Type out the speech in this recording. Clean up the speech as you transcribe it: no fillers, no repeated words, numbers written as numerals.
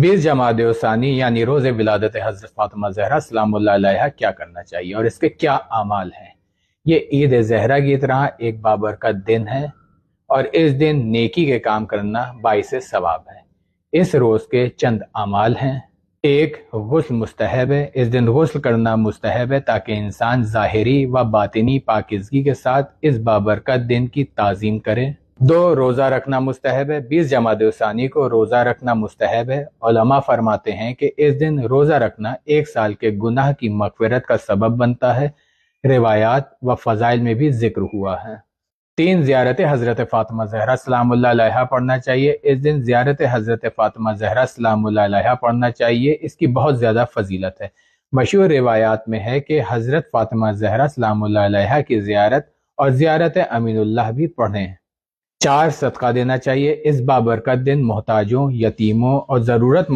20 جمادی الثانی یعنی روز ولادت حضرت فاطمہ زہرا سلام اللہ علیہا کیا کرنا چاہیے اور اس کے کیا اعمال ہیں؟ یہ عید زہرا کی طرح ایک بابرکت دن ہے اور اس دن نیکی کے کام کرنا باعث ثواب ہے۔ اس روز کے چند اعمال ہیں۔ ایک، غسل مستحب ہے۔ اس دن غسل کرنا مستحب ہے تاکہ انسان ظاہری و باطنی پاکیزگی کے ساتھ اس بابرکت دن کی تعظیم کرے۔ 2، روزہ رکھنا مستحب ہے۔ 20 جمادی الثانی کو روزہ رکھنا مستحب ہے۔ علماء فرماتے ہیں کہ اس دن روزہ رکھنا 1 سال کے گناہ کی مغفرت کا سبب بنتا ہے۔ روایات و فضائل میں بھی ذکر ہوا ہے۔ 3، زیارت حضرت فاطمہ زہرا سلام اللہ علیہا پڑھنا چاہیے۔ اس دن زیارت حضرت فاطمہ زہرا سلام اللہ علیہا پڑھنا چاہیے۔ اس کی بہت زیادہ فضیلت ہے۔ مشہور روایات میں ہے کہ حضرت فاطمہ زہرا سلام اللہ علیہا کی زیارت اور زیارت امین اللہ بھی پڑھیں۔ 4، صدقہ دینا چاہیے۔ اس بابرکت دن محتاجوں، یتیموں اور ضرورت